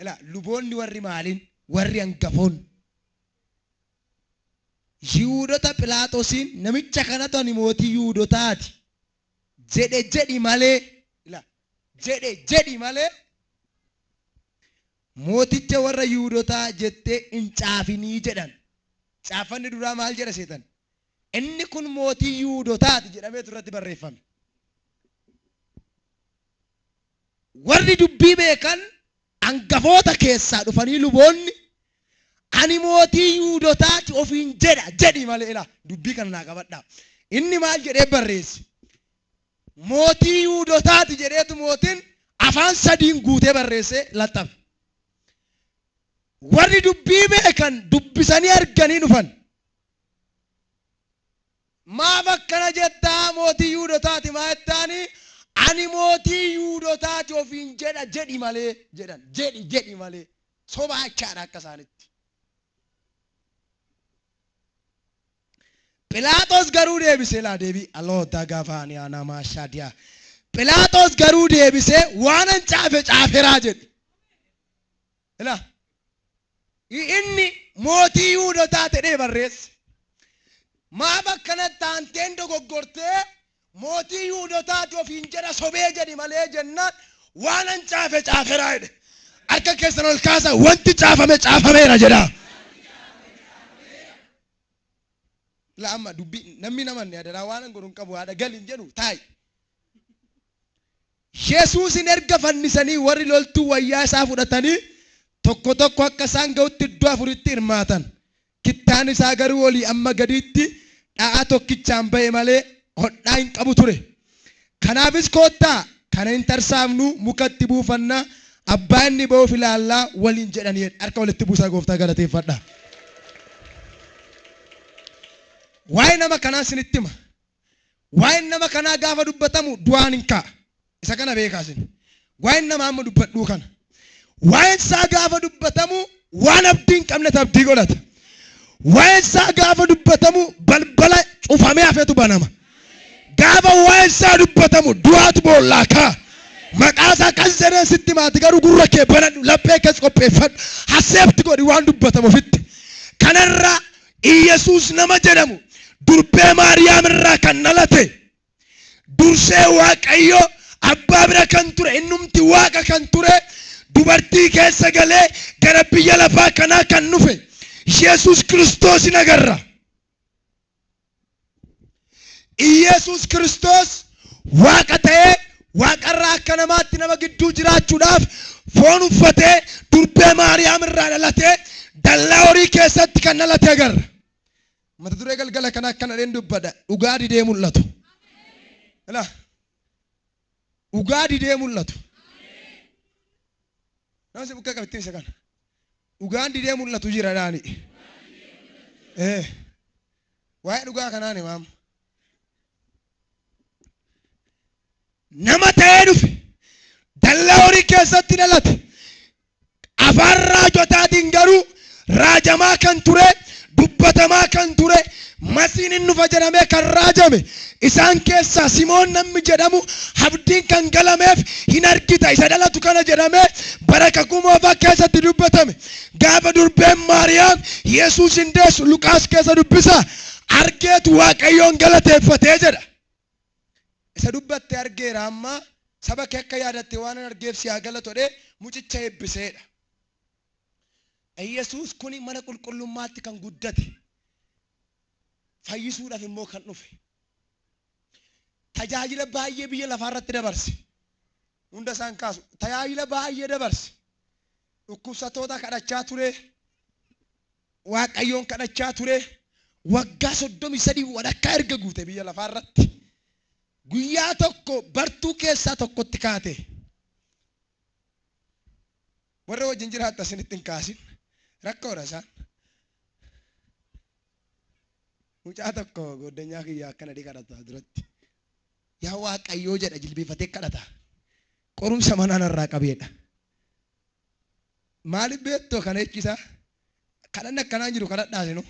ila luboonni warri maalin warri hangafoon Yihuudoota Phiilaaxoosiin namicha kanatu ani mootii Yihuudootaati jedhi malee ila jedhi malee mooticha warra Yihuudootaa jettee hin caafinii jedhan. Caafanni duraa maal jedha seetan? Inni kun mootii Yihuudootaati jedhamee turratti barreeffame. Warri dubbii beekan hangafoota keessaa dhufanii luboonni ani mootii Yihuudootaati ofiin jedhi malee ila dubbii kana naa qabadhaa. Inni maal jedhee barreesse? Mootii Yihuudootaati jedheetu mootiin afaan sadiin guutee barreesse laxxafe. Warri dubbii beekan dubbisanii arganii dhufan. Maaf akkana jettaa mootii Yihuudootaati maa jettaani? Ani mootii Yihuudootaati ofiin jedhi malee jedhan. Jedhi malee sobaachaadha akka isaanitti. Phiilaaxoos garuu deebisee laa deebii aloota gafaanii anamaa shaadiyaa. Phiilaaxoos garuu deebisee waanan caaferaa jedhe. Ilaa inni mootii Yihuudootaa ta'ee barreesse. Maaf akkanatti taanteen dogoggortee mootii Yihuudootaati ofiin sobee jedhi malee jennaan waanan caaferaa jedhe. Harka keessan ol kaasa wanti caafameera jedhaa. La amma dubbii namni namanne adaraa waanan godhuun qabu haadha galin jedhu taa'i. Yesuusin erga fannisanii warri loltuu wayyaa isaa fudhatanii tokko akka isaan ga'utti iddoo afuritti hirmaatan. Kittaan isaa garuu olii amma gadiitti dha'aa tokkichaan ba'e malee hodhaa hin qabu ture. Kanaafis koottaa kana hin tarsaafnu mukatti buufannaa abbaa inni ba'uuf ilaallaa waliin jedhanii harka walitti buusaa gooftaa galateeffadha. Waa'ee nama kanaa isinitti hima. Waa'een nama kanaa gaafa dubbatamu du'aan hin ka'a. Isa kana beekaa isin. Waa'een nama amma dubbadhuu kana. Waa'een isaa gaafa dubbatamu waan abdii hin qabne abdii godhata. Waa'een isaa gaafa dubbatamu balbala cufamee hafetu banama. Gaafa waa'een isaa dubbatamu du'aatu boollaa ka'a. Maqaa isaa kan jedhee sitti maati garuu gurra kee banadhu laphee keessa qopheeffadhu haseebti godhi waan dubbatamu ofitti. Kanarraa Iyesuus nama jedhamu durbee Maariyaam irraa kan dhalate dursee Waaqayyo abbaa bira kan ture innumti Waaqa kan ture dubartii keessa galee gara biyya lafaa kanaa kan dhufe Yesuus Kiristoosin agarra. Iyesuus Kiristoos Waaqa ta'ee Waaqarraa akka namaatti nama gidduu jiraachuudhaaf foon uffatee durbee Maariyaam irraa dhalatee dallaa horii keessatti kan dhalate agarra. Mata duree galgala kana akkana dheen dubbadha. Dhugaa didee mul'atu. Dhugaa didee mul'atu. Namni bukka qabittiin isa kana. Dhugaan didee mul'atu jira dhaani. Waa'ee dhugaa kanaani maam. Nama ta'ee dhufe dallaa horii keessatti dhalate. Afaan raajotaatiin garuu raajamaa kan ture dubbatamaa kan ture masiin inni dhufa jedhamee kan raajame isaan keessaa Simoon namni jedhamu abdiin kan galameef hin argita isa dhalatu kana jedhamee bara kakuu moofaa keessatti dubbatame. Gaafa durbeen Maariyaam Yesuus hin deessu Luqaas keessa dubbisa argeetu Waaqayyoon galateeffatee jedha. Isa dubbatte argeera amma saba kee akka yaadatte waan argeef si haa galatodhe mucicha eebbiseedha. Yesuus kuni mana qulqullummaatti kan guddate fayyisuudhaaf immoo kan dhufe tajaajila baay'ee biyya lafaa irratti dabarse hunda isaan kaasu tajaajila baay'ee dabarse dhukkubsattoota kadhachaa ture Waaqayyoon kadhachaa ture waggaa 33 walakkaa erga guute biyya lafaa irratti guyyaa tokko bartuu keessaa tokkotti kaate warra wajjin jiraattan isinitti hin kaasin. Rakkoodha isaan. Mucaa tokko goddanyaa kiyyaa akkana kadhata duratti. Yaa Waaqayyoo jedha jilbiifatee kadhata. Qorumsa manaan irraa qabeedha. Maaliif beektoo kana eechisaa? Kadhanni akkanaan jiru kadhadhaas nu.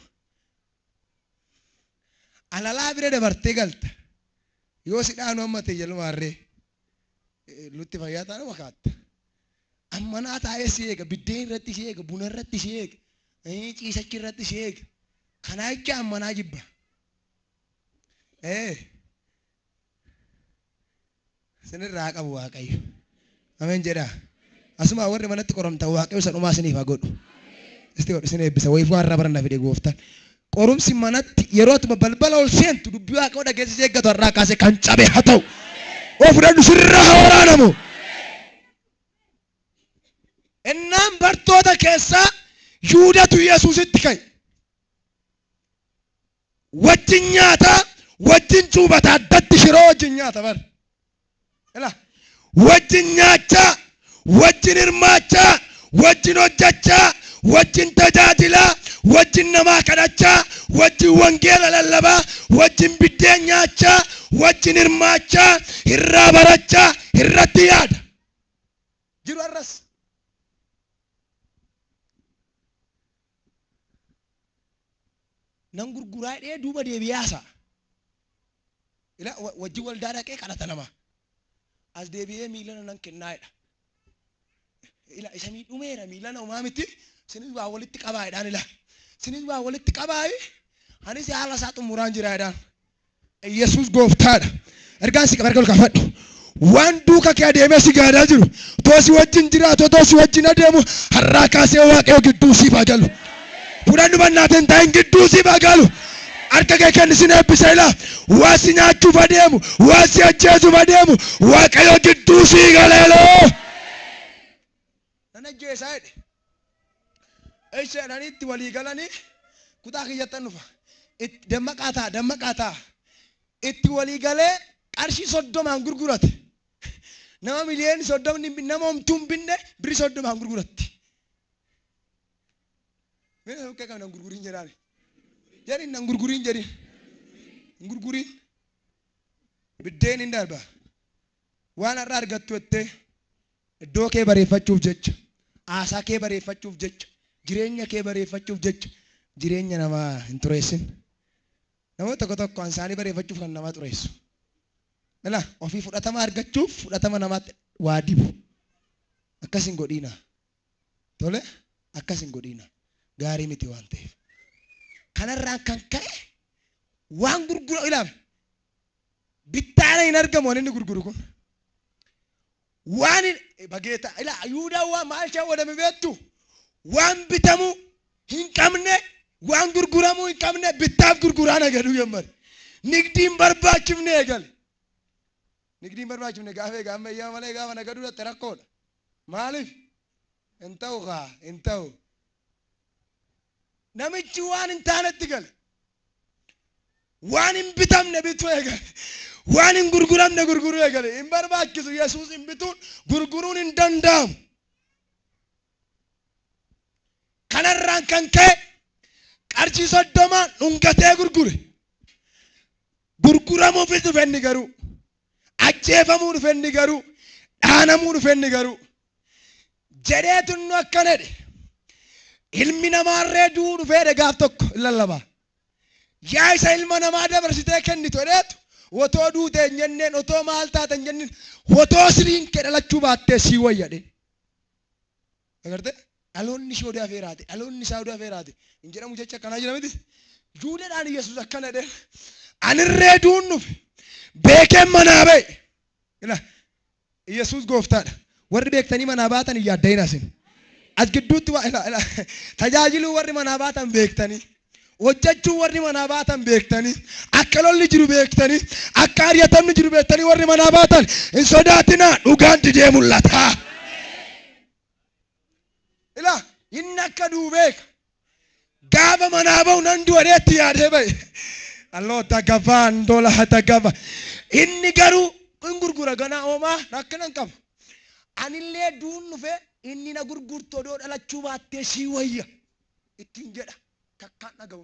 Alalaa bira dabartee galta. Yoo si dhaanu amma ta'e jaluma harree. Lutti fayyaa taana makaatta. Ammanaa taa'ee si eega. Biddeen irratti si eega. Buna irratti si eega. Ciisachi irratti si eega. Kanaa jecha ammanaa jibba. Sinirraa qabu Waaqayyo. Ameen jedhaa. Asuma warri manatti qoromtan Waaqayyo sadhumaa isiniif haa godhu. Isti godhu isin eebbisa. Wayifuu har'a baranna fide gooftaan. Qorumsi manatti yerootuma balbala ol seentu dubbii Waaqayyo dhageessisee eeggatu har'aa kaasee kan cabe haa ta'u. Oo fudhadhu sirraa haa waraanamu. Innaan bartoota keessaa Yuudatu Yesuusitti ka'e. Wajjin nyaata, wajjin cuubata, addatti shiroo wajjin nyaata bar. Wajjin nyaachaa, wajjin hirmaachaa, wajjin hojjechaa, wajjin tajaajilaa, wajjin namaa kadhachaa, wajjin wangeela lallabaa, wajjin biddeen nyaachaa, wajjin hirmaachaa, irraa barachaa, irratti yaada. Jiru arras. Nan gurguraa dhee duuba deebiyaasa. Ila wajjin waldaa dhaqee kadhata namaa. As deebi'ee miilana nan kennaadha. Ila isa miidhumeera miilana uumaa miti. Sinis waa walitti qabaadhaan ila. Sinis waa walitti qabaayi. Anis haala isaa xumuraan jiraadhaan. Yesuus gooftaadha. Ergaan si qabarka ol kaafadhu. Waan duuka kee adeemee si gaadaa jiru. Too si wajjin jiraatu too si wajjin adeemu har'aa kaasee Waaqayyo gidduu siif haa galu. Fudhannu bannaatiin taa'in gidduu siif haa galu. Harka kee kenni sin eebbisa ila. Waa si nyaachuuf adeemu. Waa si ajjeesuuf adeemu. Waaqayyo gidduu sii galeeloo. Nana ajjeesaa jedhe. Isheenanii itti walii galanii kutaa kiyyattan dhufa. Dammaqaa ta'a. Itti walii galee qarshii 30 gurgurate. Nama miliyoona 30 nama homtuu hin binne birrii 30 gurguratti. Mee akka kana gurgurin jedhaan. Jedhin nan gurgurin jedhin. Gurgurin. Biddeen hin darba. Waan har'a argattu jettee iddoo kee bareeffachuuf jecha, aasaa kee bareeffachuuf jecha, jireenya kee bareeffachuuf jecha, jireenya namaa hin xureessin. Namoota tokko isaanii bareeffachuuf kan namaa xureessu. Ila ofii fudhatama argachuuf fudhatama namaatti waa dibu. Akkas hin godhiina. Tole akkas hin godhiina. Gaarii miti waan ta'eef. Kanarraan kan ka'e waan gurguru ilaala. Bittaana hin argamu waan inni gurguru kun. Waan bageeta ila Yuudaa waan maal shaa wadame beektu waan bitamu hin qabne waan gurguramu hin qabne bittaaf gurguraan agaruu yemmari. Nigdiin barbaachifne eegale. Nigdiin barbaachifne gaafa ammayyaa malee gaafa nagaduu dhatte rakkoodha. Maaliif? Hin ta'u kaa hin ta'u. Namichi waan hin taanetti gale. Waan hin bitamne bituu eegale. Waan hin gurguramne gurguruu eegale. Hin barbaachisu Yesuus hin bituun gurguruun hin danda'amu. Kanarraan kan ka'e qarshii 30 dhungatee gurgure. Gurguramuufis dhufe inni garuu. Ajjeefamuu dhufe inni garuu. Dhaanamuu dhufe inni garuu. Jedheetu nu akkana jedhe. Ilmi namaarree du'uu dhufee gaaf tokko lallabaa. Yaa isa ilma namaa dabarsitee kennitu jedheetu otoo duutee hin jenneen otoo maal taatan jenneen otoo siriin kee dhalachuu baattee sii wayyadhe. Agartee dhaloonni ishee oduu afeeraate dhaloonni isaa oduu afeeraate hin jedhamu jecha akkanaa jira miti. Juudadhaan Yesuus akkana jedheen anirree du'uun dhufe beekeen manaa ba'e. Yesuus gooftaadha. Warri beektanii manaa baatan hin yaadda'in asin. As gidduutti tajaajiluu warri manaa baatan beektanii. Hojjechuu warri manaa baatan beektanii. Akka lolli jiru beektanii. Akka ariyatamni jiru beektanii warri manaa baatan hin sodaatinaa dhugaan didee mul'ata. Ila inni akka du'u beeka. Gaafa manaa ba'u nan du'adeetti yaadee ba'e. Alloota gafaan dola hata gafa. Inni garuu hin gurgura ganaa oomaa rakkina hin qabu. Anillee du'uun dhufe inni na gurgurtu odoo dhalachuu baattee sii wayya ittiin jedha. Takkaan dhaga'u.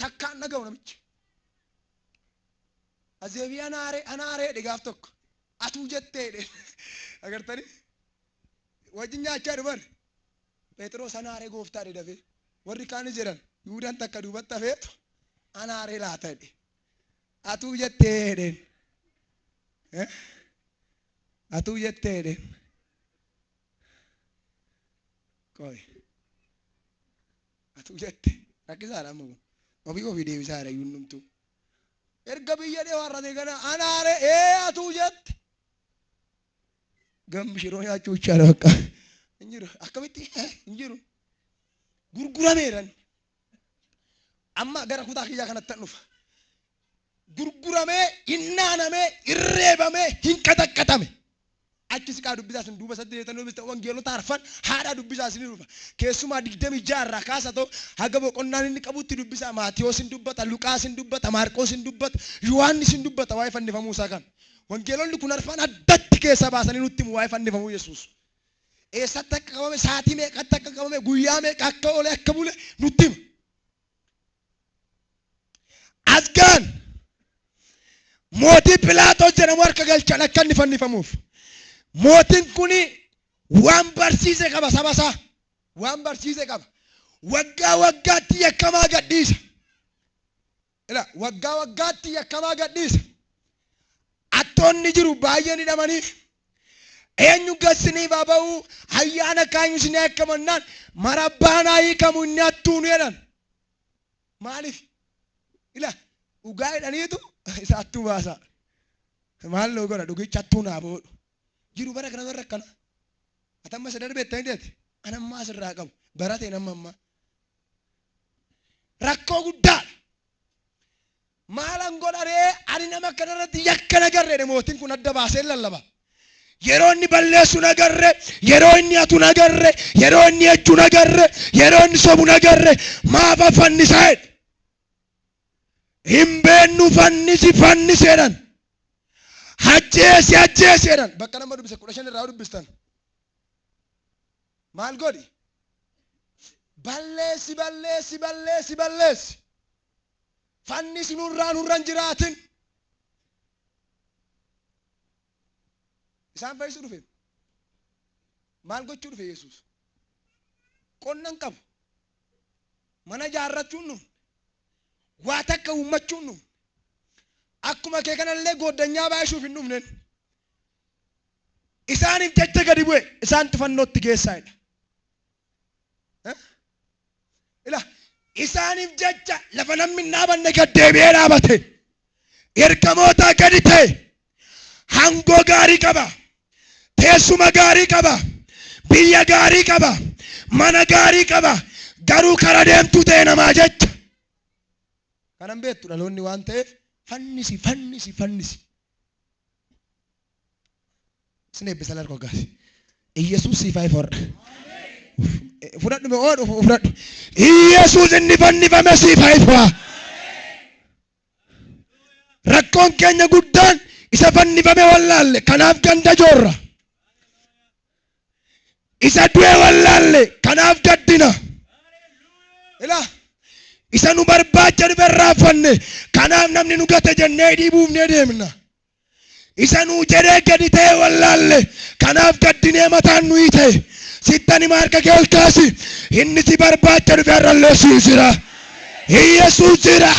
Takkaan dhaga'u namichi. Azeebii anaaree dhigaaf tokko. Atuu jettee dhe. Agartanii? Wajjin nyaachaa dhuman. Phexros anaaree gooftaa dhe dafee. Warri kaanis jedhan Yuudaan takka duubatti hafeetu anaaree laata dhe. Atuu jettee dhe. Atuu jettee dhe. Koi. Atu jette. Rakkisaadha amma kun. Ofii deebisaadha yuunnumtu. Erga biyya dhee warrate kana anaare atu jette. Gambishiroo nyaachuu ichaadha bakka. Hin jiru. Akkamitti hin jiru. Gurgurameeran. Amma gara kutaa kiyyaa kanatti dhufa. Gurguramee, hinnaanamee, irreebamee, hin qataqqatame. Achis kaa dubbisaa sin duuba saddeetan dubbista wangeelota arfan haadha dubbisaa sin dhufa. Keessumaa 26 irraa kaasa ta'u haga boqonnaan inni qabutti dubbisaa Maatiyos hin dubbata, Luqaas hin dubbata, Maarqos hin dubbata, Yohaannis hin dubbata waa'ee fannifamuu isaa kan. Wangeelonni kun arfan addatti keessa baasanii nutti himu waa'ee fannifamuu Yesuus. Eessatti akka qabame, sa'aatii meeqatti akka qabame, guyyaa meeqa akka oole akka bule nutti hima. Asgaan mootii Pilaaxoos jedhamu harka galchan akka inni fannifamuuf. Mootiin kuni waan barsiise qaba saba isaa. Waan barsiise qaba. Waggaa waggaatti yakkamaa gadhiisa. Waggaa waggaatti yakkamaa gadhiisa. Attoonni jiru baay'een hidhamaniif. Eenyu gassiniif haa ba'u ayyaana kaanyu isin yakkamannaan marabbaan hiikamu inni hattuu nu jedhan. Maaliif? Dhugaa jedhaniitu isa hattuu baasa. Maal loo godha dhugicha hattuu naa boodhu. Jiru bara kana warra akkana. Atamma isa darbeettanii deete. Anammaa asirraa qabu. Barateen amma ammaa. Rakkoo guddaadha. Maalan godharee ani nama kanarratti yakka nagarreedha mootiin kun adda baasee lallaba. Yeroo inni balleessu nagarre, yeroo inni hatu nagarre, yeroo inni ejju nagarre, yeroo inni sobu nagarre maafa fannisaedha. Hin beennu fanniseedhan. Ajjeeseedhan. Bakka nama dubbise 15 irraa dubbistan. Maal godhi? Balleessi. Fannisi nurraan jiraatin. Isaan fayyisuu dhufe. Maal gochuu dhufe Yesuus? Qonnan qabu. Mana jaarrachuun nu. Waa takka uummachuun nu. Akkuma kee kanallee goddanyaa baay'isuuf hin dhufnen. Isaaniif jecha gadi bu'e. Isaan fannootti geessaa'edha. Isaaniif jecha lafa namni hin dhaabanne gad deebi'ee dhaabate. Ergamoota gadi ta'e. Hangoo gaarii qaba. Teessuma gaarii qaba. Biyya gaarii qaba. Mana gaarii qaba. Garuu kara deemtuu ta'e namaa jecha. Kanan beektu dhaloonni waan ta'eef fannisi. Isin eebbisa larkoo gaasi. Iyesuus siifaa ifoorra. Fudhadhu mee oodhu fudhadhu. Iyesuus inni fannifame siifaa ifaa. Rakkoon keenya guddaan isa fannifame wallaalle kanaaf ganda joorra. Isa du'e wallaalle kanaaf gaddina. Isa nu barbaacha nu irraanfanne kanaaf namni nu gate jennee dhiibuufnee deemna. Isa nu jedhee gadi ta'e wallaalle kanaaf gaddinee mataan nu hiite. Sittani marka kee ol kaasi. Inni si barbaacha nu irraallee jira. Iyesuus jira.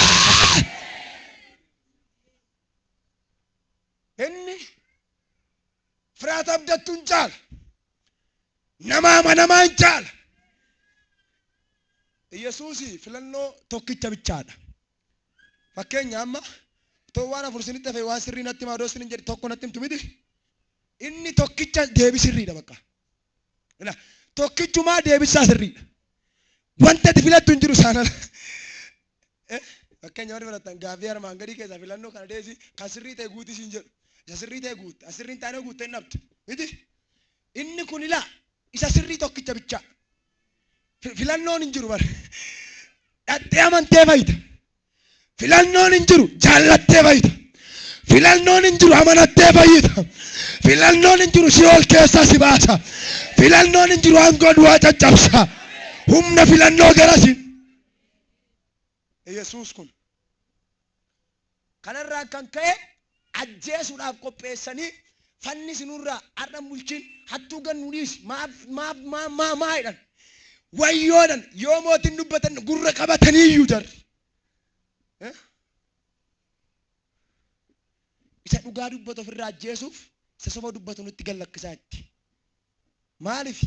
Inni firaata abdattuun caala. Namaa manamaan caala. Iyesuus filannoo tokkicha bichaadha. Fakkeenya amma waan afur isinitti hafe waan sirrii natti himaa doosinin jedhi tokko natti himtu miti. Inni tokkicha deebii sirriidha bakka. Tokkichumaa deebisaa sirriidha. Wanta ati filattu hin jiru saanala. Fakkeenya warri filatan gaaffii armaan gadii keessaa filannoo kana deesi kan sirrii ta'e guutii siin jedhu. Isa sirrii ta'e guutti. As sirrii hin taane guuttee hin dhabdu. Miti. Inni kun ilaa isa sirrii tokkicha bichaa. Filannoon hin jiru bara. Dhattee amantee fayyita. Filannoon hin jiru jaallattee fayyita. Filannoon hin jiru amanattee fayyita. Filannoon hin jiru si ol keessaa si baasa. Filannoon hin jiru aangoo du'aa caccabsa. Humna filannoo garasi. Yesuus kun kanarraa kan ka'e ajjeesuudhaaf qopheessanii fannisinurraa har'a bulchin hattuu gannuudhiis maa jedhan. Wayyoodhan yoo mootiin dubbatan gurra qabatanii iyyuu jarri. Isa dhugaa dubbatu ofirraa ajjeesuuf isa soba dubbatu nutti gallakkisaa itti. Maaliif?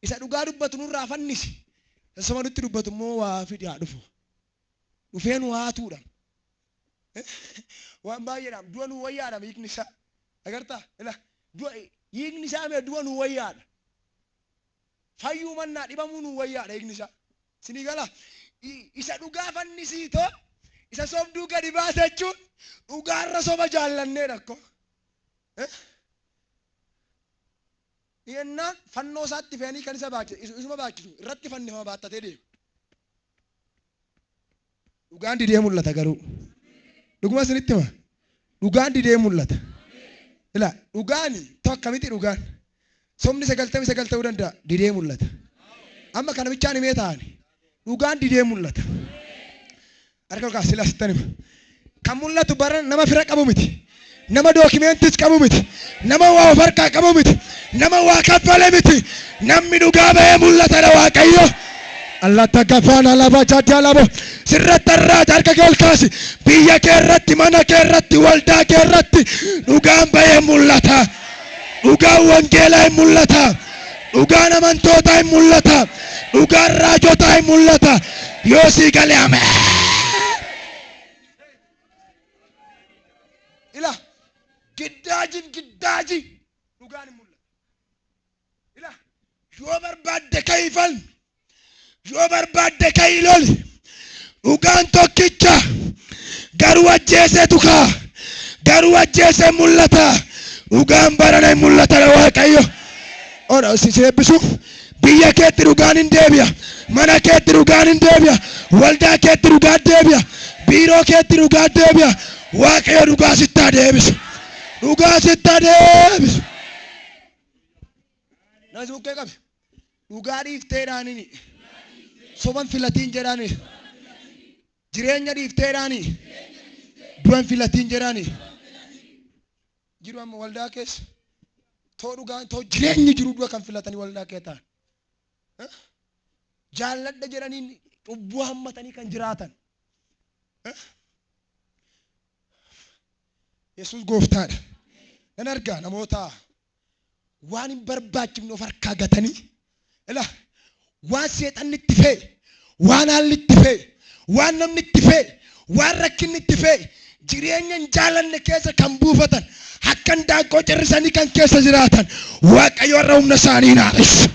isa dhugaa dubbatu nurraa fannisi. Sama nutti dubbatu immoo waa fidaa dhufu. Dhufeen waa tuudha. Waan baay'eedhaam du'a nu wayyaadhaam hiikni isaa. Agartaa? Hiikni isaa mee du'a nu wayyaadha. Fayyuu mannaa dhibamuu nu wayyaadha hiikni isaa. Sinii galaa? Isa dhugaa fannisiitoo isa sobduu gadi baasa jechuun dhugaarra soba jaallanneedha akkoo. Yennaan fannoo isaatti feenii kan isa baachisu isuma baachisu irratti fannifama baattatee deemu. Dhugaan didee mul'ata garuu. Dhuguma isinitti hima. Dhugaan didee mul'ata. Ilaa dhugaani tokko miti dhugaan. Somni 99 ta'uu danda'a didee mul'ata. Amma kana bichaan himee ta'ani. Dhugaan didee mul'ata. Harka olkaa sila sittan hima. Kan mul'atu bara nama fira qabu miti. Nama dookimentis qabu miti. Nama waa of harkaa qabu miti. Nama waa kaffale miti. Namni dhugaa ba'ee mul'atadha Waaqayyo. Allah tagafaan alaba jadda alabo. Sirratti irraa harka kee ol kaasi. Biyya kee irratti, mana kee irratti, waldaa kee irratti dhugaan ba'ee mul'ata. Dhugaan wangeelaa hin mul'ata. Dhugaan amantootaa hin mul'ata. Dhugaan raajotaa hin mul'ata. Yoo sii galee ameen. Ila giddaaji dhugaan hin mul'ata. Ila yoo barbaadde ka'ifal. Yoo barbaadde ka'ilol. Dhugaan tokkicha garuu ajjeeseetu kaa. Garuu ajjeesee mul'ata. Dhugaan barana hin mul'ata Waaqayyo. Ora si eebbisu. Biyya keetti dhugaan hin deebi'a. Mana keetti dhugaan hin deebi'a. Waldaa keetti dhugaan deebi'a. Biiroo keetti dhugaan deebi'a. Waaqayyo dhugaa sitti deebisu. Dhugaa sitti deebisu. Nasi bukkee qabi. Dhugaa dhiifteedhaani. Soban filatiin jedhaani. Jireenya dhiifteedhaani. Du'an filatiin jedhaani. Jiru amma waldaa keessa. Too dhugaan too jireenyi jiru du'a kan filatanii waldaa kee ta'an. Jaalladha jedhanii cubbuu hammatanii kan jiraatan. Yesuus gooftaadha. Nan argaa namoota waan hin barbaachifne of harkaa gatanii. Ilaa waan seexanni itti fe'e, waan haalli itti fe'e, waan namni itti fe'e, waan rakkinni itti fe'e jireenya hin jaalanne keessa kan buufatan akka daakoo cirrisanii kan keessa jiraatan Waaqayyo irra humna isaanii naafisa.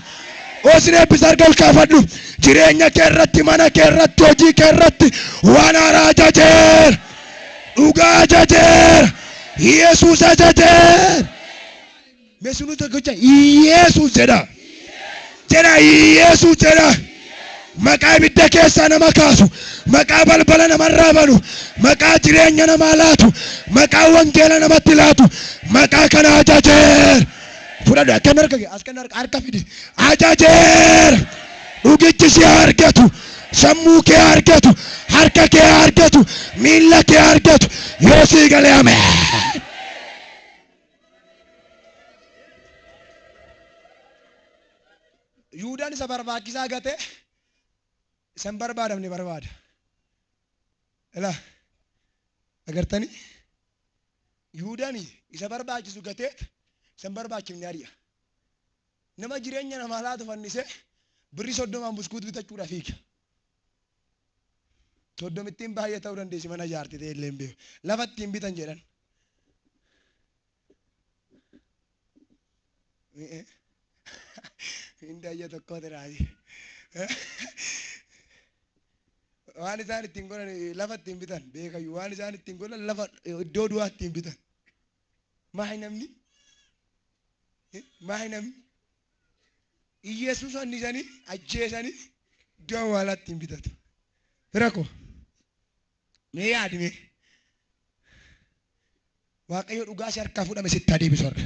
Osin eebbisa harka ol kaafadhu. Jireenya kee irratti, mana kee irratti, hojii kee irratti waan haaraa ajajeera. Dhugaa ajajeera. Yesuus ajajeera. Meeshaan tokkicha Yesuus jedha. Jedha Yesuus jedha. Maqaa ibidda keessaa nama kaasu. Maqaa balbala namarraa banu. Maqaa jireenya namaa laatu. Maqaa wangeela namatti laatu. Maqaa kana ajajeera. Fudhadhu akka harka fidi. Ajajeera. Dhugichi si argatu. Sammuu kee argatu. Harka kee argatu. Miila kee argatu. Yoo sii galee ameen. Yuudaan isa barbaachisaa gate isa hin barbaadamne barbaada. Ilaa agartanii Yuudaan isa barbaachisu gateet isa hin barbaachifne ari'a. Nama jireenya namaa laatu fannise birrii 30 buskuut bitachuudhaaf hiika. 30 ittiin baay'ee ta'uu dandeessi mana ijaartite illee hin beeku. Lafa ittiin bitan jedhan. Indaya tokko tiraati. Waan isaan ittiin godhan lafa ittiin bitan beekayyuu waan isaan ittiin godhan lafa iddoo du'aa ittiin bitan. Maayi namni? Yesuus annisanii ajjeesanii iddoo awwaalaa ittiin bitatu. Firako mee yaadime Waaqayyo dhugaa si harkaa fudhame sitti adeebisu harka.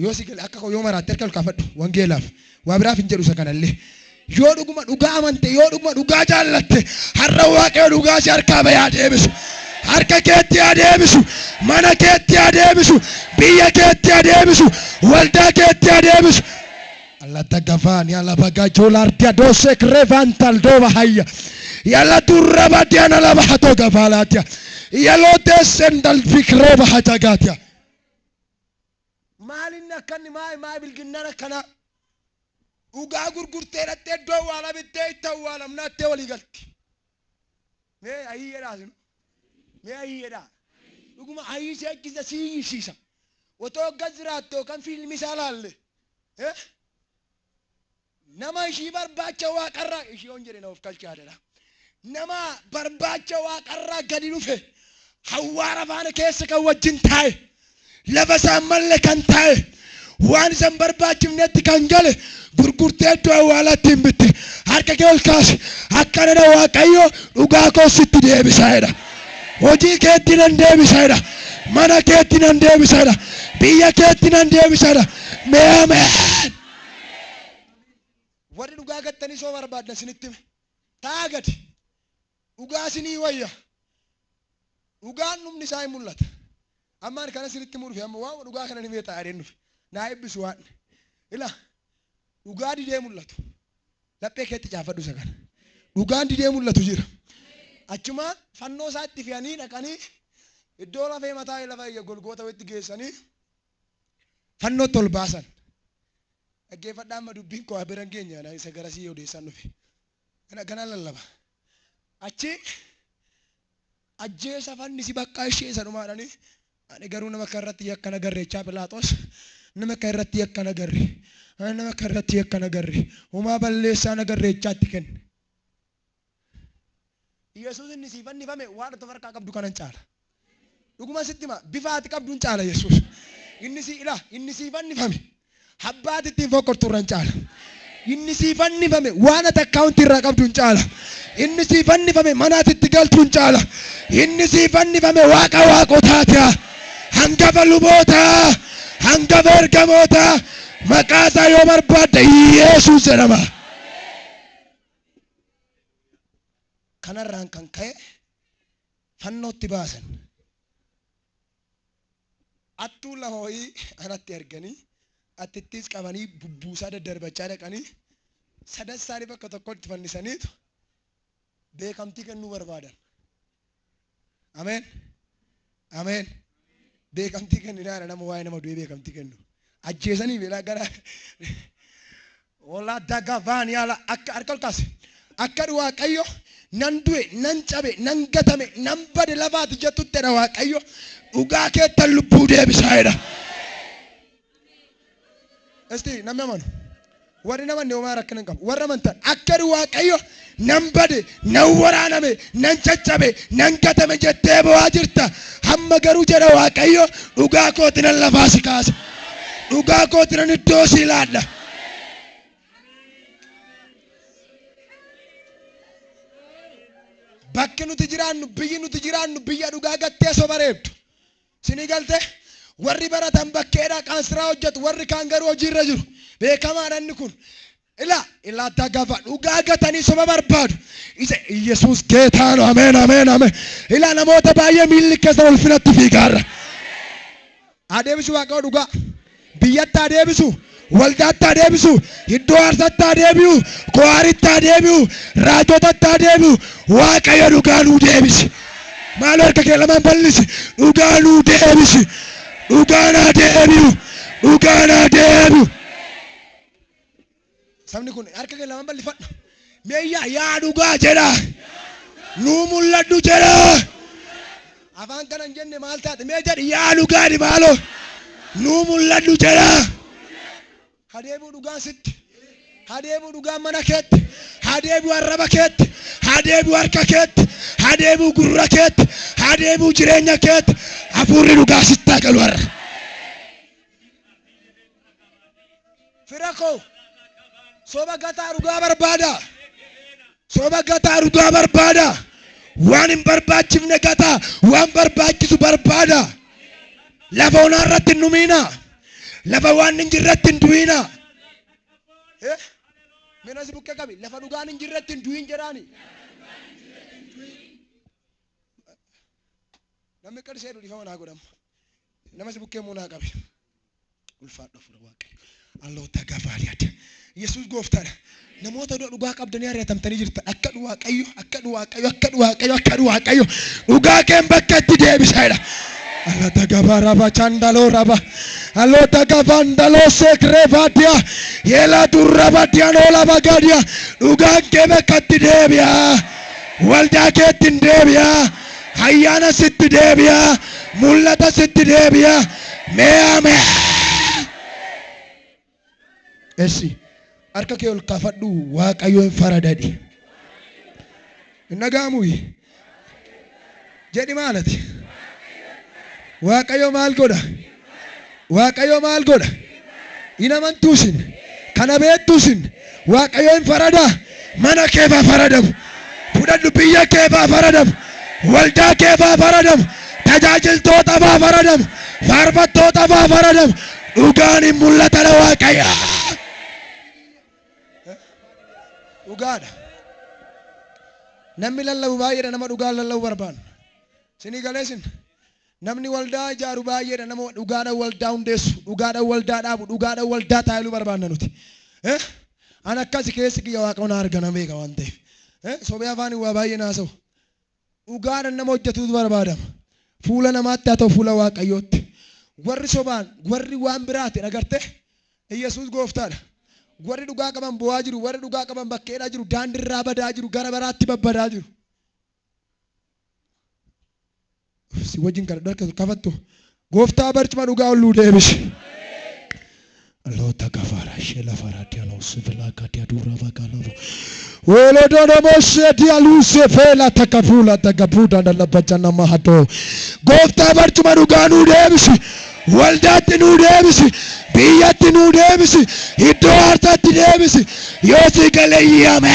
Yoo si gale akka yoo maraatti harka ol kaafadhu wangeelaaf waa biraaf hin jedhu isa kanallee. Yoo dhuguma dhugaa amante yoo dhuguma dhugaa jaallatte har'a Waaqayyo dhugaa si harkaa ba'ee adeebisu. Harka keetti adeebisu. Mana keetti adeebisu. Biyya keetti adeebisu. Waldaa keetti adeebisu. Allah tagafaan yalla bagaajola ardia dose krevantal dova hayya. Yalla durraba diana la bahato gafalatia. Yallo desendal fikreba hajagatia. Maalinna kan maay bilginnana kana dhugaa gurgurtee dhattee iddoo awwaala bittee itti awwaalamnaattee walii galti. Mee ayyeedhaa sinu. Mee ayyeedhaa. Dhuguma ayyisee ejjisa siyyisiisa. Otoo gas jiraattoo kan fiilmi isaa laalle. Nama ishii barbaacha waaqarraa ishii on jedhe na of kalchaadha. Nama barbaacha waaqarraa gadi dhufe hawwaara faana keessa kan wajjin taa'e lafa isaan malle kan taa'e waan isaan barbaachifnetti kan gale gurgurtee iddoo awwaalaatti hin bitte harka kee ol kaase akkana dha Waaqayyo dhugaa koo sitti deebisaadha. Hojii keetti nan deebisaadha. Mana keetti nan deebisaadha. Biyya keetti nan deebisaadha. Mee ameen. Warri dhugaa gattanii soo barbaaddan sinitti taa gadi dhugaa sinii wayya dhugaan numni isaa hin mul'ata. Ammaan kana sinitti murfe amma waan dhugaa kana ni beeta adeemnu naa eebbisu waan ila dhugaa didee mul'atu laphee keetti caafadhu isa kana dhugaan didee mul'atu jira. Achuma fannoo isaatti fe'anii dhaqanii iddoo lafee mataa lafa Golgoota wetti geessanii fannoo tol baasan. Dhaggeeffadhaa amma dubbiin koo biran keenya isa garasii odeessan dhufe. Kana lallaba. Achi ajjeesa fannisi bakka ishee isa dhumaadhanii ani garuu nama kan irratti akkana garreechaa Pilaaxoos nama kan irratti akkana garre nama kan irratti akkana garre homaa balleessaa na garreechaatti kenne. Yesuus inni si fannifame waan tokko harkaa qabdu kanan caala. Dhuguma sitti hima bifa ati qabduun caala Yesuus. Inni si fannifame habbaatti ittiin fokkortuurran caala. Inni si fannifame waan ati akkaawuntii irraa qabduun caala. Inni si fannifame manaatti itti galtuun caala. Inni si fannifame waaqa waaqotaatia. Hangafa lubootaa. Hangafa ergamootaa. Maqaa isaa yoo barbaadde Yesuus jedhama. Kanarraan kan ka'e fannootti baasan. Attuu lahooyii anatti erganii attittis qabanii bubbuusaa daddarbachaa dhaqanii sadan isaanii bakka tokkotti fannisaniitu beekamtii kennuu barbaadan. Ameen. Ameen. Beekamtii kenninaadha nama waa'ee nama du'ee beekamtii kennu. Ajjeesanii beelaa gara olaa dagavaan yaala akka harka ol kaase akka Waaqayyo nan du'e nan cabe nan gatame nan bade lafaati jettuttedha Waaqayyo dhugaa keettan lubbuu deebisaadha. Esti namni amanu warri namanne homaa rakkina hin qabu warra amantan akka Waaqayyo nan bade nan waraaname nan caccabe nan gatame jettee bo'aa jirta. Hamma garuu jedha Waaqayyo dhugaa kooti nan lafaa si kaasa. Dhugaa kooti nan iddoo si laadha. Bakki nuti jiraannu biyya dhugaa gattee sobareebdu. Sini galte warri baratan bakkeedhaa qaansiraa hojjetu warri kaan garuu hojiirra jiru. Beekamaadha inni kun. Ilaa dagafa dhugaa gatanii soba barbaadu. Isa Yesuus geetaanu ameen ameen ameen. Ilaa namoota baay'ee miilli keessa ulfinatti fiigaarra. Adeebisu Waaqayyo dhugaa. Biyyatti adeebisu. Waldaatti adeebisu. Iddoo aarsaatti adeebi'u. Kowaaritti adeebi'u. Raajotatti adeebi'u. Waaqayyo dhugaa nuu deebisi. Maaloo harka kee lamaan bal'isi. Dhugaa nuu deebisi. Dhugaa naa deebi'u. Dhugaa naa deebi'u. Sabni kun harka kee lamaan bal'ifadhu. Meeyyaa yaa dhugaa jedha. Nuu mul'adhu jedha. Afaan kana hin jenne maal taate mee jedhi yaa dhugaani maaloo. Nuu mul'adhu jedha. Hadeebuu dhugaan sitti. Hadeebuu dhugaan mana keetti. Hadeebuu arraba keetti. Hadeebuu harka keetti. Hadeebuu gurra keetti. Hadeebuu jireenya keetti. Hafuurri dhugaa sitti galu har'a. Fira koo soba gataa dhugaa barbaada. Soba gataa dhugaa barbaada. Waan hin barbaachifne gataa. Waan barbaachisu barbaada. Lafa onaa irratti hin dhumiina. Lafa waan hin jirretti hin du'ina. Mina si bukkee qabi lafa dhugaan hin jirretti hin du'in jedhaani. Namni qarsee dhuunfaa manaa godhamu. Nama si bukkee muunaa qabi. Ulfaadha fuula Waaqayyo. Alloota gafaaliyaadha. Yesuus gooftaadha. Namoota dhugaa qabdanii ari'atamtanii jirtan akka Waaqayyo akka Waaqayyo akka Waaqayyo akka Waaqayyo dhugaa keen bakka itti deebisaadha. Alata gabaraba chandalo raba. Alota gavandalo sekrevadia. Yela durrabadia no labagadia. Ugan kebe katidebia. Walda ketindebia. Hayana sitidebia. Mullata sitidebia. Mea mea. Esi. Arka ke ol kafaddu waaqayyo faradadi. Nagaamui. Jadi maalati? Waaqayyo maal godha? Waaqayyo maal godha? Inamantuusin, kana beektuusin, waaqayyo farada, mana keefaa faradamu, fudhadhu biyya keefaa faradamu, waldaa keefaa faradamu, tajaajiltoota faa faradamu, faarfattoota faa faradamu, dhugaan hin mul'atana waaqayyo. Dhugaadha. Namni lallabu baay'eedha, nama dhugaan lallabu barbaadu. Sinii galeesin. Namni waldaa ijaaru baay'eedha, nama dhugaadhaan waldaa hundeessu, dhugaadhaan waldaa dhaabu, dhugaadhaan waldaa taa'iluu barbaadna nuti. Ani akkasi keessi kiyya Waaqni argana beeka waan ta'eef. Sobee afaan waa baay'ee naasa'u. Dhugaadhaan nama hojjetuutu barbaadama. Fuula namaatti haa ta'u fuula Waaqayyootti. Warri sobaan, warri waan biraati agartee Yesuus gooftaadha. Warri dhugaa qaban bu'aa jiru, warri dhugaa qaban bakkeedhaa jiru, daandiirraa badaa jiru, gara baraatti babbadaa jiru. Si wajjin kana darkatu kafattu gooftaa barcuma dhugaa olluu deebisi. Alota gafara shela faratia no sivila katia dura vagalavo. Wolo dono moshe dia luse fela takafula takapuda na labajana mahato. Gooftaa barcuma dhugaa nu deebisi. Waldaatti nu deebisi. Biyyatti nu deebisi. Iddoo aarsaatti deebisi. Yoo si galee yaame.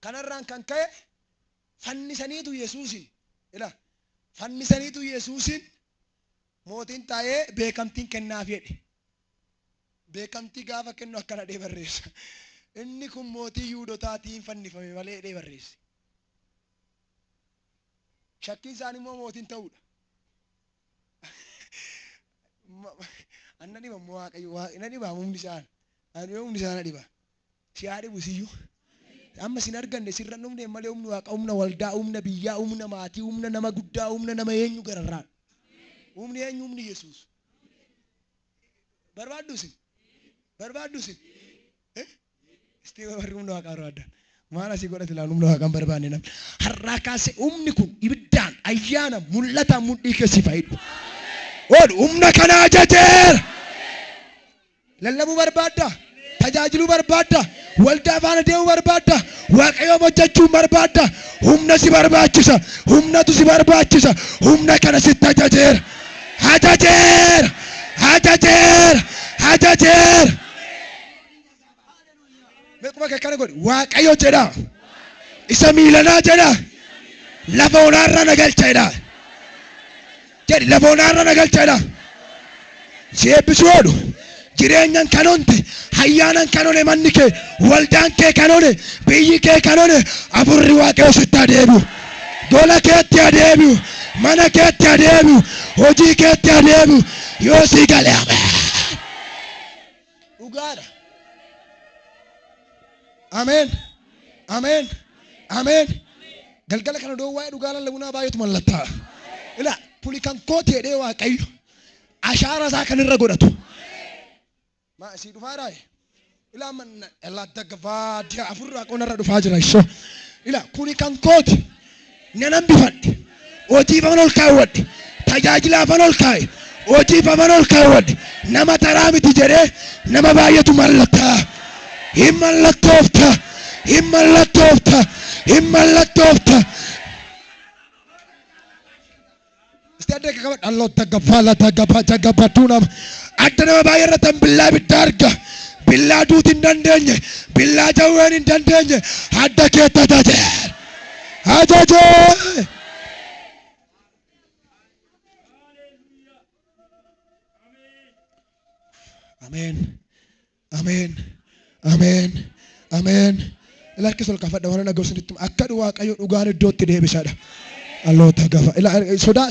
Kanarraan kan ka'e fannisaniitu Yesuusin. Ila fannisaniitu Yesuusin mootiin taa'ee beekamtiin kennaaf jedhe. Beekamtii gaafa kennu akkana dhee barreessa. Inni kun mootii Yihuudotaatiin fannifame malee dhee barreessa. Shakkiin isaanii immoo mootiin ta'uudha. Anna dhiba immoo Waaqayyo inni dhibaa humni isaan. Ani humni isaan dhiba. Siyaa dhibu siyyuu. Amma sin arganne sirra numne malee humna Waaqa, humna waldaa, humna biyyaa, humna maatii, humna nama guddaa, humna nama eenyu gararraan. Humni eenyu humni Yesuus. Barbaadusin. Barbaadusin. Isti warri humna Waaqa barbaaddan. Maal asii godhate laan humna Waaqaan barbaanne namni. Har'aa kaasee humni kun ibiddaan ayyaana mul'ataan mudhii keessi fayyadu. Oolu humna kana ajajeera. Lallabuu barbaaddaa. Tajaajiluu barbaaddaa. Waldaa faana deemuu barbaadda. Waaqayyoon hojjechuun barbaadda. Humna si barbaachisa. Humnatu si barbaachisa. Humna kana sitti ajajeera. Ajajeera. Ajajeera. Ajajeera. Meequma kee kana godhi. Waaqayyo jedha. Isa miilanaa jedha. Lafa onaarra nagalcha jedha. Jedhi lafa onaarra nagalcha jedha. Si eebbisuu oolu. Jireenyan kanonte hayyaanan kanone manni kee waldaan kee kanone biyyi kee kanone afurri Waaqayyo sitti adeebi'u. Gola keetti adeebi'u. Mana keetti adeebi'u. Hojii keetti adeebi'u. Yoo si galee ameen. Dhugaadha. Ameen. Ameen. Ameen. Galgala kana doo waa'ee dhugaa lallabunaa baay'eetu mallattaa'a. Ila puli kan kooti jedhee Waaqayyo ashaara isaa kan irra godhatu. Ma si dhufaadhaa ila man ela dagvadia afurra qonarra dhufaa jira ishoo ila kuni kan kooti nanan bifadhe hojiifan ol kaawwadhe tajaajilaafan ol kaa'e hojiifan ol kaawwadhe nama taraa miti jedhee nama baay'eetu mallattaa hin mallattoofta hin mallattoofta hin mallattoofta. Istaadde kakabadha alloo daggafaala daggabatu nama. Adda nama baay'ee irratti billaa biddaa arga. Billaa duuti hin dandeenye. Billaa jawween hin dandeenye. Adda keetta ajajeera. Ajajeera. Ameen. Ameen. Ameen. Ameen. Ilaarkis ol kaafadha waan dhaggeessanitti akka Waaqayyo dhugaan iddootti deebisaadha. Allota gafa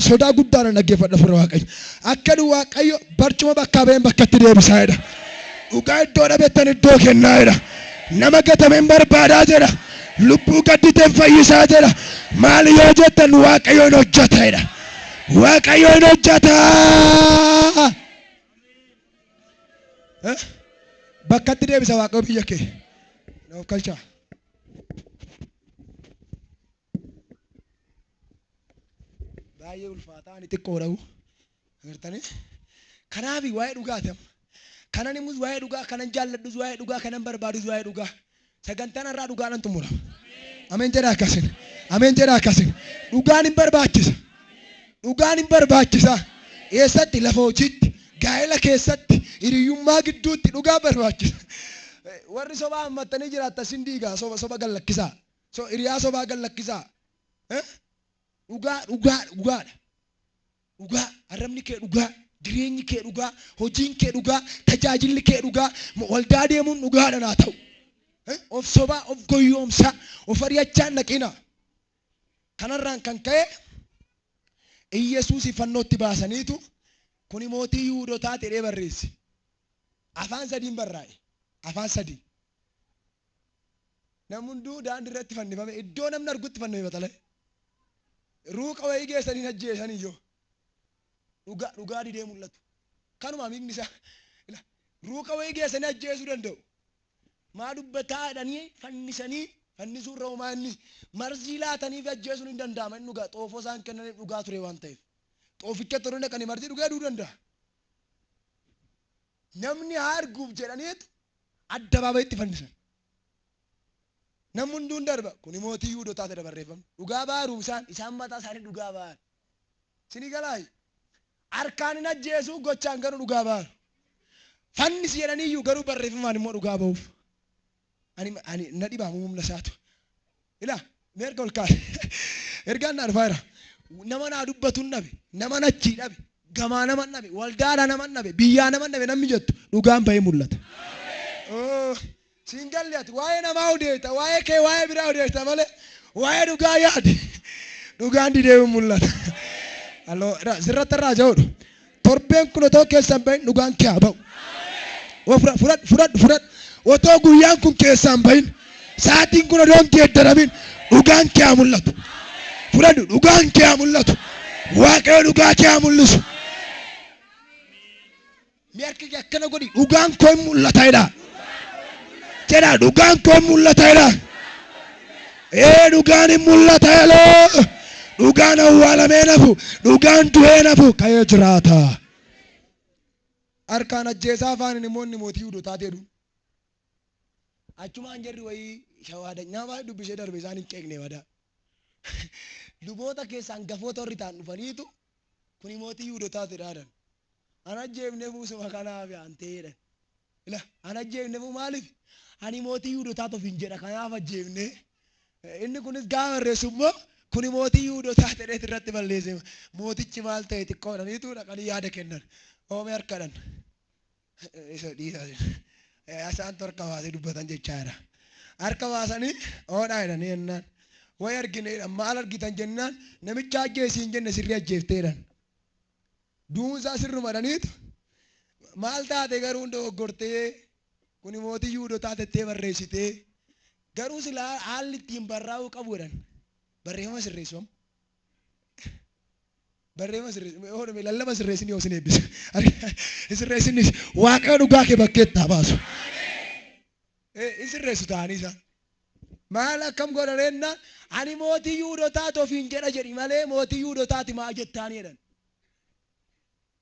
sodaa guddaadhaan dhaggeeffadha fira Waaqayyo. Akka Waaqayyo barcuma bakkaa ba'een bakkatti deebisaadha. Dhugaa iddoo dhabeettan iddoo kennaadha. Nama gatameen barbaadaa jedha. Lubbuu gadditeen fayyisaa jedha. Maal yoo jettan Waaqayyoon hojjetaadha. Waaqayyoon hojjeta. Bakkatti deebisa Waaqayyo biyya kee. Naaf kalchaa. Baay'ee ulfaataa ni xiqqoo dha'u. Agartanii? Kanaaf waa'ee dhugaati. Kanan himus waa'ee dhugaa, kanan jaalladhus waa'ee dhugaa, kanan barbaadus waa'ee dhugaa. Sagantaan irraa dhugaadhaan xumura. Ameen jedhaa akkasin. Ameen jedhaa akkasin. Dhugaan hin barbaachisa. Dhugaan hin barbaachisa. Eessatti lafa hojiitti, gaa'ela keessatti, hiriyyummaa gidduutti dhugaa barbaachisa. Warri sobaa hammatanii jiraatan sin diigaa soba gallakkisaa. Hiriyaa sobaa gallakkisaa. Dhugaadha. Dhugaa, arrabni kee dhugaa, jireenyi kee dhugaa, hojiin kee dhugaa, tajaajilli kee dhugaa, waldaa deemuun dhugaadha naa ta'u. Of sobaa, of goyyoomsaa, of ari'achaa naqina. Kanarraan kan ka'e Iyyesuus fannootti baasaniitu kuni mootii Yihuudootaa jedhee barreesse. Afaan sadiin barraa'e. Afaan sadii. Namni hunduu daandii irratti fannifame. Iddoo namni argutti fannifame batalee. Ruuqa wayii geessanii ajjeesanii yoo. Dhugaa didee mul'atu. Kanuma miikni isaa. Ruuqa wayii geessanii ajjeesuu danda'u. Maa dubbataa jedhanii fannisanii fannisuu irra uumaa inni marzii laatanii fi ajjeesuun hin danda'ama. Inni dhugaa xoofoo isaan kennaniif dhugaa ture waan ta'eef. Xooficha turuu dhaqanii marzii dhugaa dhuu danda'a. Namni haa arguuf jedhaniitu addabaabayitti fannisan. Namni hunduun darba kuni mootii Yihuudootaa ta'e barreeffamni. Dhugaa baaruuf isaan mataa isaanii dhugaa baaru. Sinii galaayi. Harkaan hin ajjeesuu gochaan garuu dhugaa baaru. Fannis jedhaniiyyuu garuu barreeffamaan immoo dhugaa ba'uuf. Ani na dhibaamu humna isaatu. Ilaa meerga ol kaase. Ergaan naa dhufaa jira. Nama naa dubbatu hin dhabe. Nama nachii dhabe. Gamaa nama hin dhabe. Waldaadhaa nama hin dhabe. Biyyaa nama hin dhabe namni jettu dhugaan bahee mul'ata. Siin galli ati waa'ee namaa odeessa. Waa'ee kee waa'ee biraa odeessa malee waa'ee dhugaa yaade. Dhugaan didee mul'ata. Sirratti irraa ja'uudha. Torbeen kun otoo keessan bahin dhugaan kee haa ba'u. Fudhadhu. Otoo guyyaan kun keessaan bahin sa'aatiin kun odoo hin geeddaramin dhugaan kee haa mul'atu. Fudhadhu dhugaan kee haa mul'atu. Waaqayyo dhugaa kee haa mul'isu. Mi'arki akkana godhi dhugaan koo hin mul'ata jedha. Jedha dhugaan koo hin mul'ata jedha. Dhugaan hin mul'ata jedha. Dhugaan awwaalamee nafu, dhugaan du'ee nafu ka'ee jiraata. Harkaan ajjeesaa afaan immoo inni mootii Yihuudootaa jedhu. Achumaan jarri wayii shawaada nyaama dubbisee darbe isaan hin qeeqne madaa. Luboota keessaan gafoota warri ta'an dhufaniitu kuni mootii Yihuudootaa jedhan. Ana ajjeefnee fuusuma kanaaf yaantee jedhan. Ana ajjeefnee fuu maaliif? Ani mootii Yihuudootaa ofiin jedha kanaaf ajjeefnee. Inni kunis gaafa barreessu immoo kuni mootii Yihuudootaa jedhee irratti balleesse. Mootichi maal ta'e xiqqoodhaniitu dhaqanii yaada kennan. Oomee harkadhan. Isa dhiisaa. Isaan harka baasee dubbatan jechaa jira. Harka baasanii oodhaa jedhanii jennaan. Wayi argineedha maal argitan jennaan namicha ajjeesiin jenne sirrii ajjeefteedhaan. Duunsaa sirrumadhaniitu maal taate garuu dogoggortee kuni mootii Yihuudootaa tettee barreessitee garuu silaa haalli ittiin barraa'uu qabu jedhan. Barreeffama sirreessuam. Barreeffama sirreessu. Lallaba sirreessini yoo isin eebbisa. Sirreessini Waaqayyo dhugaa kee bakkeetti haa baasu. Sirreessu ta'anii isaan. Maal akkam godhaneenna ani mootii Yihuudootaa ofiin jedha jedhi malee mootii Yihuudootaati maa jettaanii jedhan.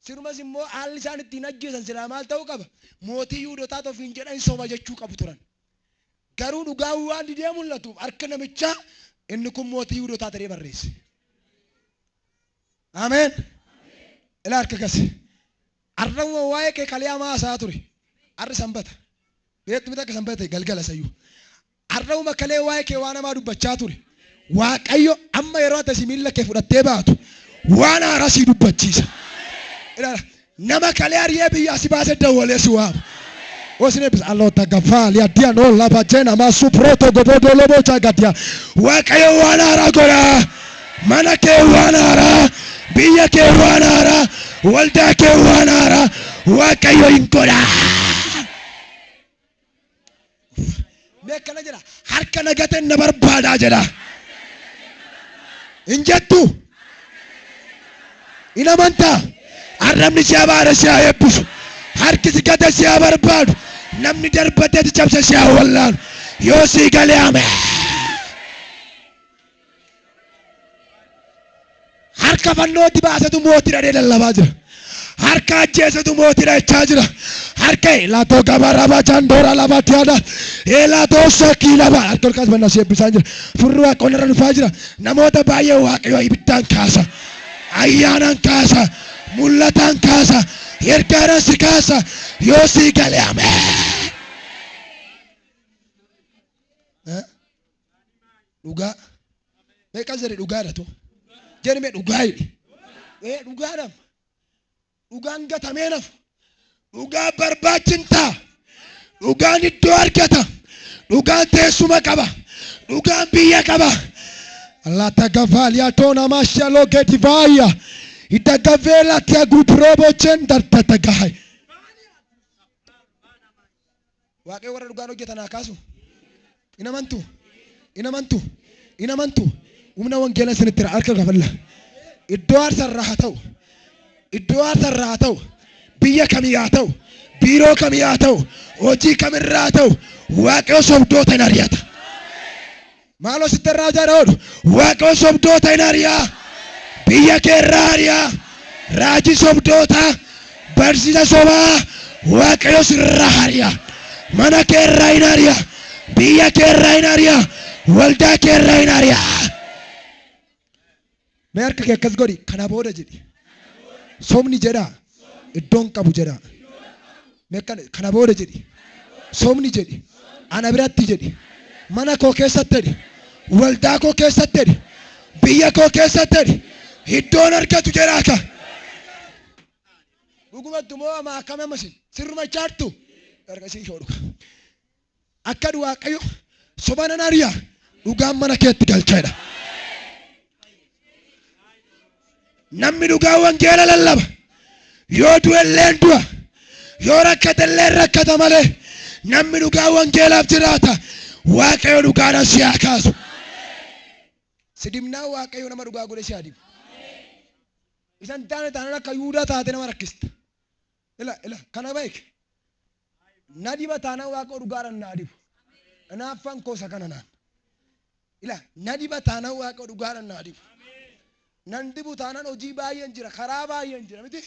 Sirumas immoo haalli isaan ittiin ajjeesan silaa maal ta'uu qaba? Mootii Yihuudootaa ofiin jedhan soba jechuu qabu turan. Garuu dhugaa waan didee mul'atuuf harka namichaa inni kun mootii Yihuudootaa ta'ee barreesse. Ameen. Ilaa harka kasi. Arrabuma waa'ee kee kaliyaa maasaa ture. Arri sanbata. Beektu miti akka sanbata galgala sayyuu. Arrabuma kalee waa'ee kee waan namaa dubbachaa ture. Waaqayyo amma yeroo ati miilla kee fudhattee baatu waan haaraa sii dubbachiisa. Nama kalee ari'ee biyyaa si baasee dawwalee si waama. Osine bis Allah tagafali adia no la bajena masu proto gobodo lobo chagadia. Waaqayyo waan haaraa godha. Mana kee waan haaraa. Biyya kee waan haaraa. Waldaa kee waan haaraa. Waaqayyo hin godha. Meeqana jedha harka nagateen na barbaadaa jedha. injettu inamanta arrabni si abaara si eebbisu harki si gate si barbaadu namni darbatee cabse si wallaanu yoo si galee ameen. harka fannooti baasatu mootii dhadhee lallabaa jira. harka ajjeesatu mootii dhachaa jira. harka laatoo gabaarraa chandora laba tiada laatoo shakkii laba harka olkaas bannaa si eebbisaan jira. furri waaqonni irra dhufaa jira. namoota baay'ee waaqayyoo ibiddaan kaasa, ayyaanaan kaasa, mul'ataan kaasa, ergaadhaan si kaasa yoo si galee ameen. dhugaa meeqa jedhe dhugaadha tu jedhame dhugaayidhi. dhugaadhaaf dhugaan gatamee nafu dhugaa barbaachintaa dhugaan iddoo argata dhugaan teessuma qaba dhugaan biyya qaba. Allah tagavalia tona mashalo getivaya itagavela tia guprobo chendar tatagahay. Waaqee warra dhugaan hojjetan akaasu inamantu humna wangeela isinitti harka gafalla. iddoo aarsarraa haa ta'u biyya kamii haa ta'u biiroo kamii haa ta'u hojii kamirraa haa ta'u Waaqayyo sobdoota hin ari'ata. maaloo sitti irraa jaadha Waaqayyo sobdoota hin ari'a. biyya kee irraa ari'a. raajii sobdoota barsiisa sobaa Waaqayyo sirraa ari'a. mana kee irraa hin ari'a. biyya kee irraa hin ari'a. waldaa kee irraa hin ari'a. mee harka kee akkas godhi kana booda jedhi somni jedhaa iddoon qabu jedhaa. mee kana booda jedhi somni jedhi ana biratti jedhi mana koo keessatti jedhi waldaa koo keessatti jedhi biyya koo keessatti jedhi iddoon argatu jedhaa ka. dhugumatti moo ama akkam ammasin sirruma chaartu ergasii shoodhuka akka Waaqayyo soba nan ari'a dhugaan mana keetti galcheedha. namni dhugaa wangeela lallaba yoo du'e illee du'a yoo rakkate illee rakkata malee namni dhugaa wangeelaaf jiraata. Waaqayyo dhugaadhaan si haa kaasu. sidimnaa Waaqayyo nama dhugaa godhe si haa dibu. isan taane akka Yihuudaa taate nama rakkista. ila kana beek na diba taanaan Waaqayyo dhugaadhaan na dibu. Naaffan koosa kana naan ila na diba taanaan Waaqayyo dhugaadhaan na dibu. nan dibu taanaan hojii baay'een jira karaa baay'een jira miti.